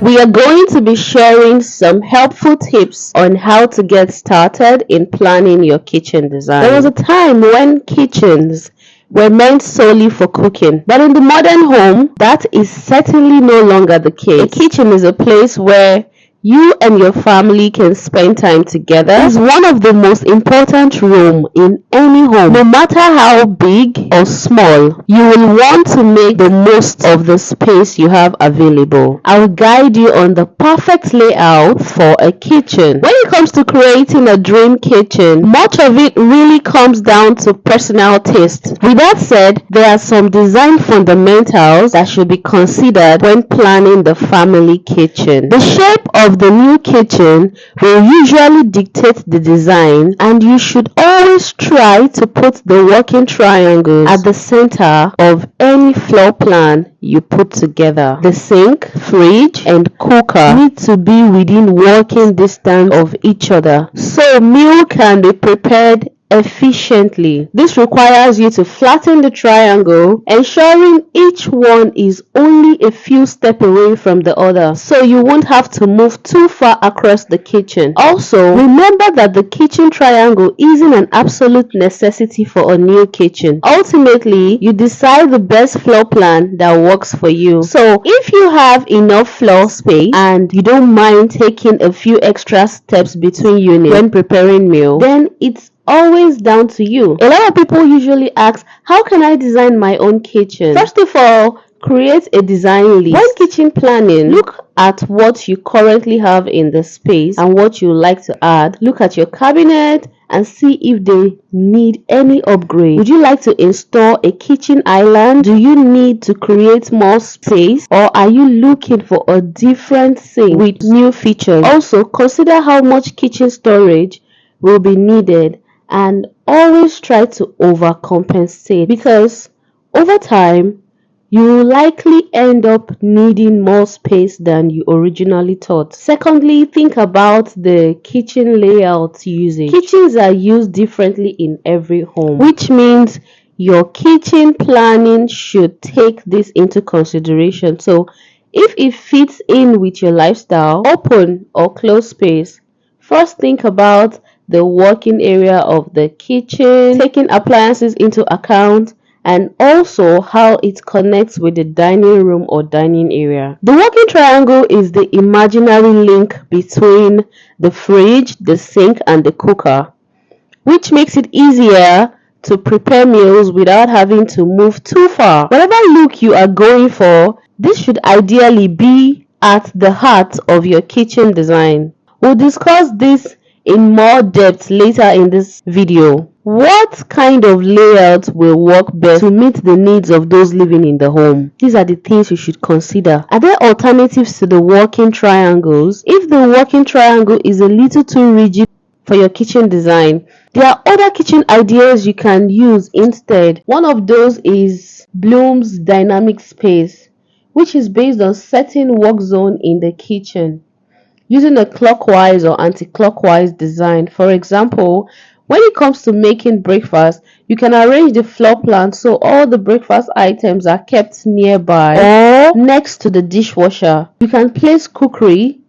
We are going to be sharing some helpful tips on how to get started in planning your kitchen design. There was a time when kitchens were meant solely for cooking, but in the modern home, that is certainly no longer the case. A kitchen is a place where you and your family can spend time together. It's one of the most important rooms in any home. No matter how big or small, you will want to make the most of the space you have available. I will guide you on the perfect layout for a kitchen. When it comes to creating a dream kitchen, much of it really comes down to personal taste. With that said, there are some design fundamentals that should be considered when planning the family kitchen. The shape of the new kitchen will usually dictate the design, and you should always try to put the working triangles at the center of any floor plan you put together. The sink, fridge, and cooker need to be within walking distance of each other so meal can be prepared efficiently. This requires you to flatten the triangle, ensuring each one is only a few steps away from the other, so you won't have to move too far across the kitchen. Also, remember that the kitchen triangle isn't an absolute necessity for a new kitchen. Ultimately, you decide the best floor plan that works for you. So, if you have enough floor space and you don't mind taking a few extra steps between units when preparing meal, then it's always down to you. A lot of people usually ask, how can I design my own kitchen? First of all, create a design list. When kitchen planning, look at what you currently have in the space and what you like to add. Look at your cabinet and see if they need any upgrade. Would you like to install a kitchen island? Do you need to create more space, or are you looking for a different sink with new features? Also, consider how much kitchen storage will be needed, and always try to overcompensate, because over time you will likely end up needing more space than you originally thought. Secondly, think about the kitchen layout usage. Kitchens are used differently in every home, which means your kitchen planning should take this into consideration. So if it fits in with your lifestyle, open or closed space, first think about the working area of the kitchen, taking appliances into account, and also how it connects with the dining room or dining area. The working triangle is the imaginary link between the fridge, the sink, and the cooker, which makes it easier to prepare meals without having to move too far. Whatever look you are going for, this should ideally be at the heart of your kitchen design. We'll discuss this in more depth later in this video. What kind of layout will work best to meet the needs of those living in the home? These are the things you should consider. Are there alternatives to the working triangles? If the working triangle is a little too rigid for your kitchen design, there are other kitchen ideas you can use instead. One of those is Bloom's dynamic space, which is based on setting work zone in the kitchen using a clockwise or anti-clockwise design. For example, when it comes to making breakfast, you can arrange the floor plan so all the breakfast items are kept nearby or next to the dishwasher. You can place cookery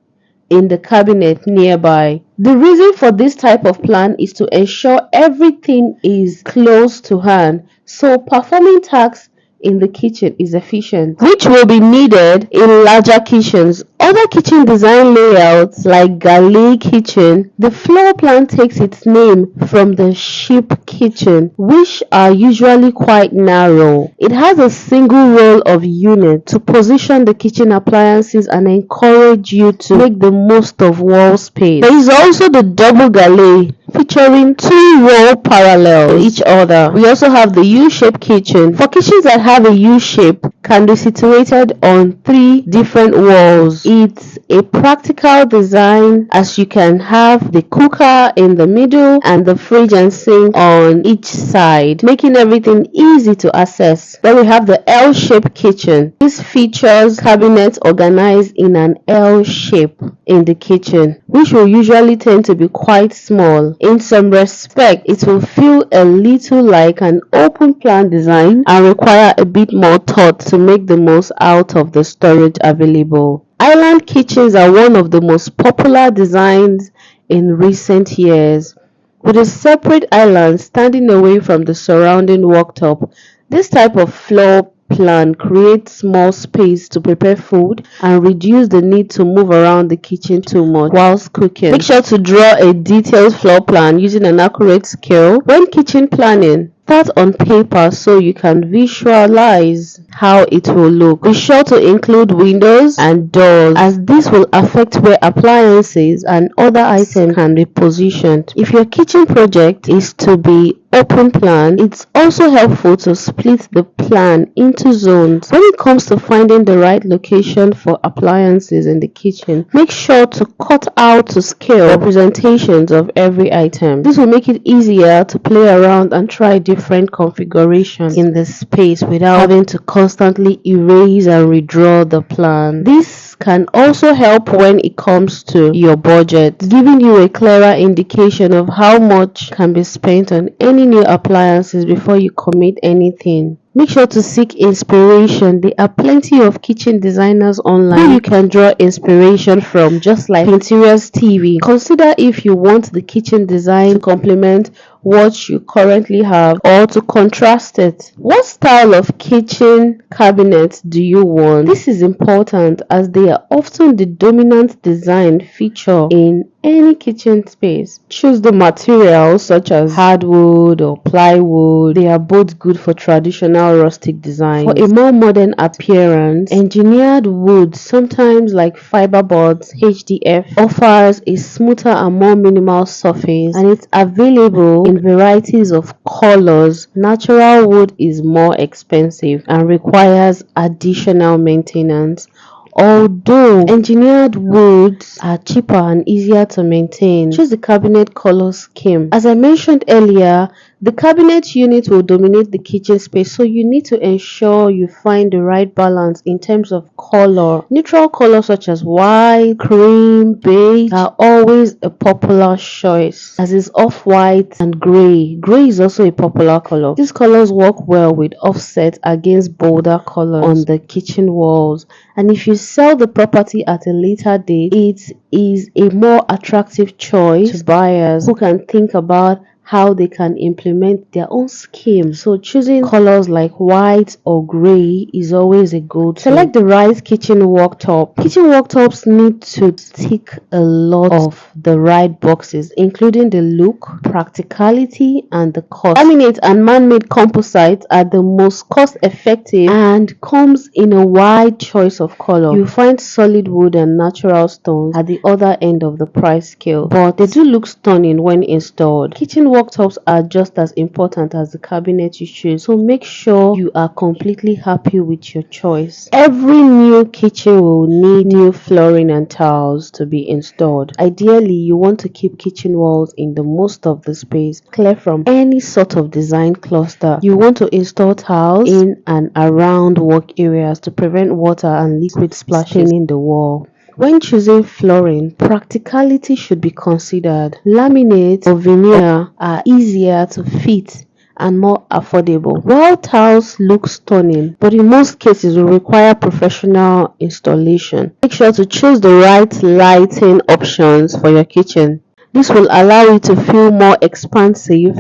in the cabinet nearby. The reason for this type of plan is to ensure everything is close to hand, so performing tasks in the kitchen is efficient, which will be needed in larger kitchens. Other kitchen design layouts like galley kitchen, the floor plan takes its name from the ship kitchen, which are usually quite narrow. It has a single row of unit to position the kitchen appliances and encourage you to make the most of wall space. There is also the double galley, featuring two rows parallel to each other. We also have the U-shaped kitchen. For kitchens that have a U shape, can be situated on 3 different walls. It's a practical design, as you can have the cooker in the middle and the fridge and sink on each side, making everything easy to access. Then we have the L-shaped kitchen. This features cabinets organized in an L shape in the kitchen, which will usually tend to be quite small. In some respect, it will feel a little like an open plan design and require a bit more thought to make the most out of the storage available. Island kitchens are one of the most popular designs in recent years. With a separate island standing away from the surrounding worktop, this type of floor plan creates more space to prepare food and reduce the need to move around the kitchen too much whilst cooking. Make sure to draw a detailed floor plan using an accurate scale. When kitchen planning, start on paper so you can visualize how it will look. Be sure to include windows and doors, as this will affect where appliances and other items can be positioned. If your kitchen project is to be open plan, it's also helpful to split the plan into zones. When it comes to finding the right location for appliances in the kitchen, make sure to cut out to scale representations of every item. This will make it easier to play around and try different configurations in the space without having to constantly erase and redraw the plan. This can also help when it comes to your budget, giving you a clearer indication of how much can be spent on any new appliances before you commit anything. Make sure to seek inspiration. There are plenty of kitchen designers online who you can draw inspiration from, just like Pinterest TV. Consider if you want the kitchen design to complement what you currently have or to contrast it. What style of kitchen cabinets do you want? This is important as they are often the dominant design feature in any kitchen space. Choose the materials such as hardwood or plywood. They are both good for traditional rustic design. For a more modern appearance, engineered wood, sometimes like fiberboards, HDF, offers a smoother and more minimal surface, and it's available in varieties of colors. Natural wood is more expensive and requires additional maintenance, although engineered woods are cheaper and easier to maintain. Choose the cabinet color scheme. As I mentioned earlier, the cabinet unit will dominate the kitchen space, so you need to ensure you find the right balance in terms of color. Neutral colors such as white, cream, beige are always a popular choice, as is off-white and gray. Gray is also a popular color. These colors work well with offset against bolder colors on the kitchen walls, and if you sell the property at a later date, it is a more attractive choice to buyers who can think about how they can implement their own scheme. So choosing colors like white or gray is always a go-to. Select the right kitchen worktop. Kitchen worktops need to tick a lot of the right boxes, including the look, practicality, and the cost. Laminate and man-made composites are the most cost-effective and comes in a wide choice of color. You find solid wood and natural stones at the other end of the price scale, but they do look stunning when installed. Kitchen worktops are just as important as the cabinet you choose, so make sure you are completely happy with your choice. Every new kitchen will need new flooring and tiles to be installed. Ideally, you want to keep kitchen walls in the most of the space clear from any sort of design cluster. You want to install tiles in and around work areas to prevent water and liquid splashing in the wall. When choosing flooring, practicality should be considered. Laminate or veneer are easier to fit and more affordable, while tiles look stunning, but in most cases will require professional installation. Make sure to choose the right lighting options for your kitchen. This will allow you to feel more expansive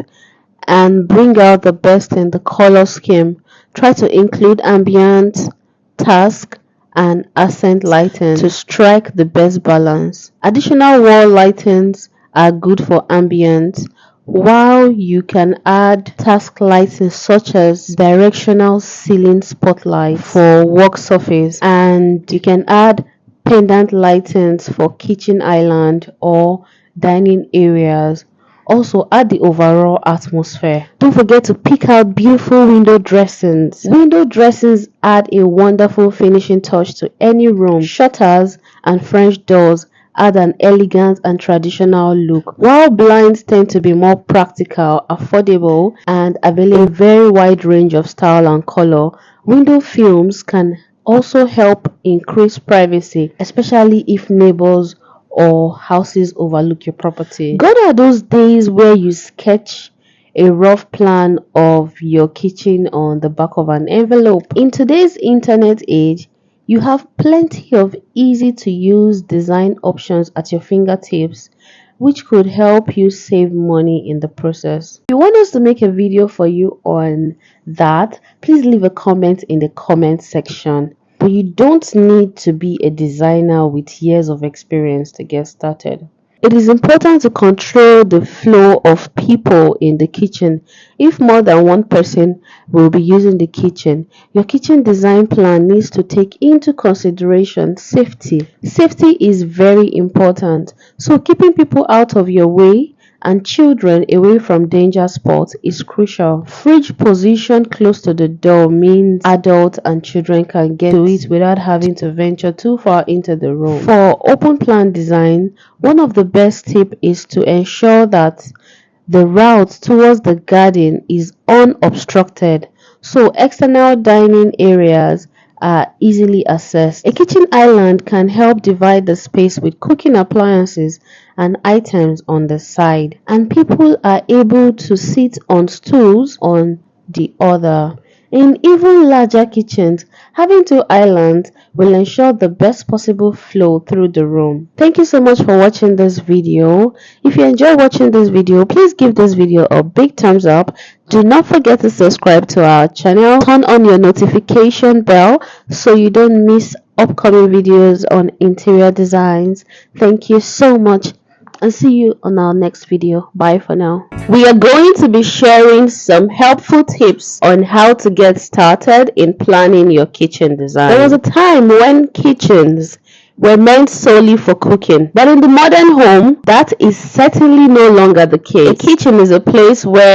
and bring out the best in the color scheme. Try to include ambient, task, and accent lighting to strike the best balance. Additional wall lightings are good for ambient, while you can add task lighting such as directional ceiling spotlights for work surface, and you can add pendant lightings for kitchen island or dining areas. Also add the overall atmosphere. Don't forget to pick out beautiful window dressings. Window dressings add a wonderful finishing touch to any room. Shutters and French doors add an elegant and traditional look, while blinds tend to be more practical, affordable, and available in a very wide range of style and color. Window films can also help increase privacy, especially if neighbors or houses overlook your property. Gone are those days where you sketch a rough plan of your kitchen on the back of an envelope. In today's internet age, You have plenty of easy to use design options at your fingertips, which could help you save money in the process. If you want us to make a video for you on that, please leave a comment in the comment section. But you don't need to be a designer with years of experience to get started. It is important to control the flow of people in the kitchen. If more than one person will be using the kitchen, your kitchen design plan needs to take into consideration safety. Safety is very important, so keeping people out of your way and children away from danger spots is crucial. Fridge position close to the door means adults and children can get to it without having to venture too far into the room. For open plan design, one of the best tips is to ensure that the route towards the garden is unobstructed, so external dining areas are easily accessed. A kitchen island can help divide the space with cooking appliances and items on the side, and people are able to sit on stools on the other. In even larger kitchens, having two islands will ensure the best possible flow through the room. Thank you so much for watching this video. If you enjoy watching this video, please give this video a big thumbs up. Do not forget to subscribe to our channel. Turn on your notification bell so you don't miss upcoming videos on interior designs. Thank you so much, and see you on our next video. Bye for now. We are going to be sharing some helpful tips on how to get started in planning your kitchen design. There was a time when kitchens were meant solely for cooking, but in the modern home, that is certainly no longer the case. A kitchen is a place where